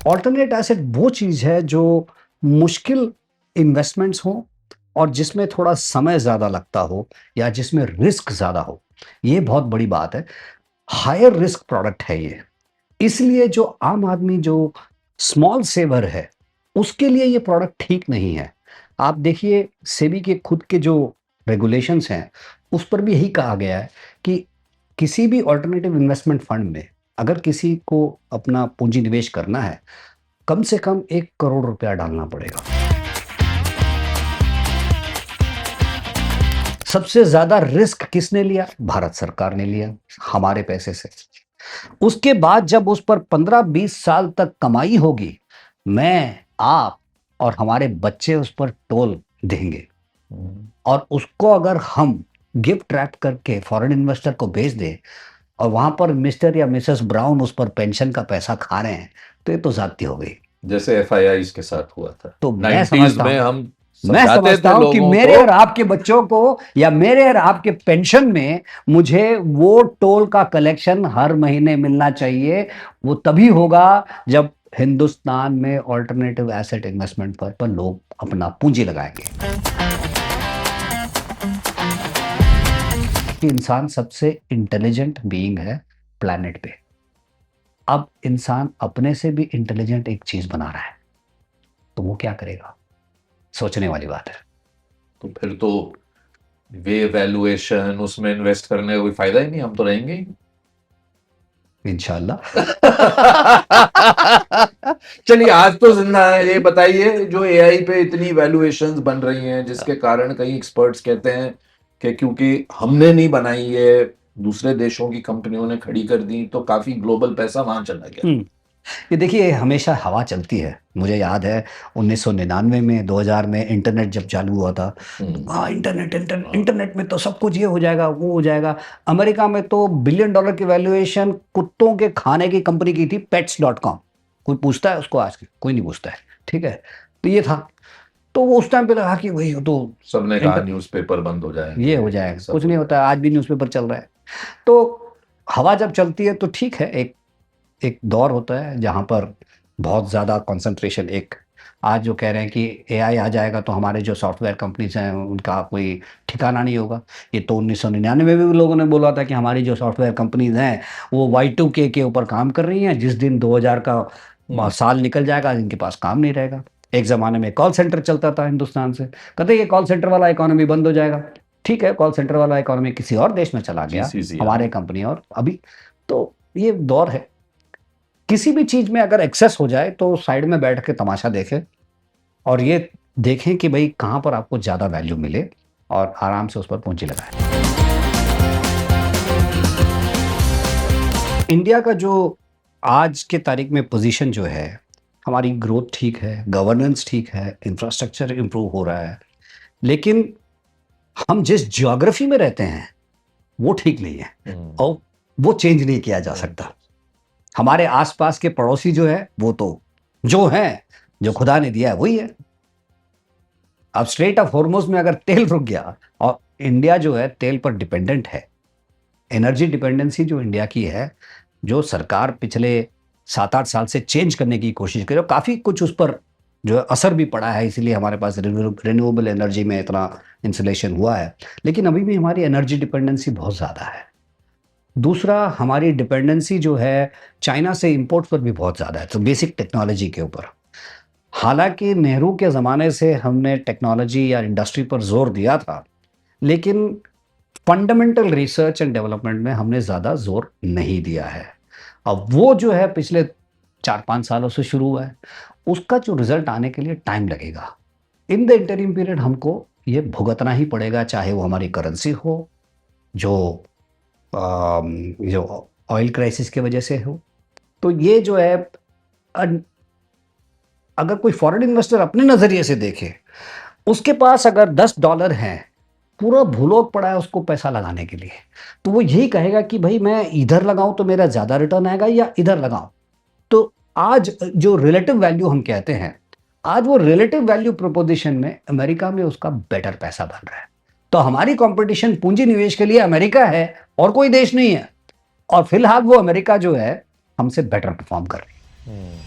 Alternate asset वो चीज है जो मुश्किल इन्वेस्टमेंट्स हो और जिसमें थोड़ा समय ज्यादा लगता हो या जिसमें रिस्क ज्यादा हो। ये बहुत बड़ी बात है। हायर रिस्क प्रोडक्ट है ये, इसलिए जो आम आदमी जो स्मॉल सेवर है उसके लिए ये प्रोडक्ट ठीक नहीं है। आप देखिए सेबी के खुद के जो रेगुलेशंस हैं उस पर भी यही कहा गया है कि किसी भी ऑल्टरनेटिव इन्वेस्टमेंट फंड में अगर किसी को अपना पूंजी निवेश करना है कम से कम 1 करोड़ रुपया डालना पड़ेगा। सबसे ज्यादा रिस्क किसने लिया? भारत सरकार ने लिया, हमारे पैसे से। उसके बाद जब उस पर 15-20 साल तक कमाई होगी, मैं, आप और हमारे बच्चे उस पर टोल देंगे। और उसको अगर हम गिफ्ट रैप करके फॉरेन इन्वेस्टर को भेज दें और वहां पर मिस्टर या मिसेस ब्राउन उस पर पेंशन का पैसा खा रहे हैं, तो ये तो ज्यादती हो गई। जैसे FIIs के साथ हुआ था तो मैं 90s समझता में। हूं हम मैं समझाते समझता थे हूं कि लोगों मेरे को। और आपके बच्चों को या मेरे और आपके पेंशन में मुझे वो टोल का कलेक्शन हर महीने मिलना चाहिए। वो तभी होगा जब हिंदुस्तान में ऑल्टरनेटिव एसेट इन्वेस्टमेंट पर लोग अपना पूंजी लगाएंगे। कि इंसान सबसे इंटेलिजेंट बीइंग है प्लैनेट पे। अब इंसान अपने से भी इंटेलिजेंट एक चीज बना रहा है, तो वो क्या करेगा? सोचने वाली बात है। तो फिर तो वे वैल्यूएशन उसमें इन्वेस्ट करने का कोई फायदा ही नहीं, हम तो रहेंगे ही। इंशाल्लाह। चलिए, आज तो जिंदा है। ये बताइए, जो AI पे इतनी वैल्यूएशंस बन रही हैं जिसके कारण कई एक्सपर्ट्स कहते हैं कि क्योंकि हमने नहीं बनाई, ये दूसरे देशों की कंपनियों ने खड़ी कर दी, तो काफी ग्लोबल पैसा वहां चला गया। ये देखिए हमेशा हवा चलती है। मुझे याद है 1999 में 2000 में इंटरनेट जब चालू हुआ था, हाँ इंटरनेट में तो सब कुछ ये हो जाएगा वो हो जाएगा। अमेरिका में तो $1 बिलियन की वैल्यूएशन कुत्तों के खाने की कंपनी की थी, pets.com। कोई पूछता है उसको आज? कोई नहीं पूछता है, ठीक है। तो ये था, तो वो उस टाइम पे लगा कि वही तो सबने कहा न्यूज़पेपर बंद हो जाएंगे, ये हो जाएगा। कुछ नहीं होता है, आज भी न्यूज़पेपर चल रहा है। तो हवा जब चलती है तो ठीक है, एक एक दौर होता है जहां पर बहुत ज़्यादा कंसंट्रेशन। एक आज जो कह रहे हैं कि AI आ जाएगा तो हमारे जो सॉफ्टवेयर कंपनीज हैं उनका कोई ठिकाना नहीं होगा। ये तो 1999 में भी लोगों ने बोला था कि हमारी जो सॉफ्टवेयर कंपनीज हैं वो Y2K के ऊपर काम कर रही हैं। जिस दिन 2000 का साल निकल जाएगा इनके पास काम नहीं रहेगा। एक ज़माने में कॉल सेंटर चलता था हिंदुस्तान से, कहते ये कॉल सेंटर वाला इकोनॉमी बंद हो जाएगा। ठीक है, कॉल सेंटर वाला इकोनॉमी किसी और देश में चला गया, हमारे कंपनी। और अभी तो ये दौर है, किसी भी चीज में अगर एक्सेस हो जाए तो साइड में बैठ के तमाशा देखें और ये देखें कि भाई कहां पर आपको ज्यादा वैल्यू मिले और आराम से उस पर पूंजी लगाएं। इंडिया का जो आज के तारीख में पोजीशन जो है, हमारी ग्रोथ ठीक है, गवर्नेंस ठीक है, इंफ्रास्ट्रक्चर इंप्रूव हो रहा है, लेकिन हम जिस ज्योग्राफी में रहते हैं वो ठीक नहीं है और वो चेंज नहीं किया जा सकता। हमारे आसपास के पड़ोसी जो है वो तो जो है, जो खुदा ने दिया है वही है। अब स्ट्रेट ऑफ हॉर्मुज़ में अगर तेल रुक गया, और इंडिया जो है तेल पर डिपेंडेंट है, एनर्जी डिपेंडेंसी जो इंडिया की है, जो सरकार पिछले 7-8 साल से चेंज करने की कोशिश करे, काफ़ी कुछ उस पर जो है असर भी पड़ा है, इसीलिए हमारे पास रिन्यूएबल एनर्जी में इतना इंसुलेशन हुआ है। लेकिन अभी भी हमारी एनर्जी डिपेंडेंसी बहुत ज़्यादा है। दूसरा, हमारी डिपेंडेंसी जो है चाइना से इंपोर्ट पर भी बहुत ज़्यादा है, तो बेसिक टेक्नोलॉजी के ऊपर। हालांकि नेहरू के ज़माने से हमने टेक्नोलॉजी या इंडस्ट्री पर जोर दिया था, लेकिन फंडामेंटल रिसर्च एंड डेवलपमेंट में हमने ज़्यादा जोर नहीं दिया है। अब वो जो है पिछले 4-5 सालों से शुरू हुआ है, उसका जो रिजल्ट आने के लिए टाइम लगेगा। इन द इंटरिम पीरियड हमको ये भुगतना ही पड़ेगा, चाहे वो हमारी करेंसी हो, जो ऑयल क्राइसिस की वजह से हो। तो ये जो है, अगर कोई फॉरेन इन्वेस्टर अपने नज़रिए से देखे, उसके पास अगर $10 हैं, पूरा भूलोक पड़ा है उसको पैसा लगाने के लिए, तो वो यही कहेगा कि भाई मैं इधर लगाऊं तो मेरा ज़्यादा रिटर्न आएगा या इधर लगाऊं। तो आज जो रिलेटिव वैल्यू हम कहते हैं, आज वो रिलेटिव वैल्यू प्रोपोजिशन में अमेरिका में उसका बेटर पैसा बन रहा है। तो हमारी कंपटीशन पूंजी निवेश के लिए अमेरिका है और कोई देश नहीं है, और फिलहाल वो अमेरिका जो है हमसे बेटर परफॉर्म कर रही है।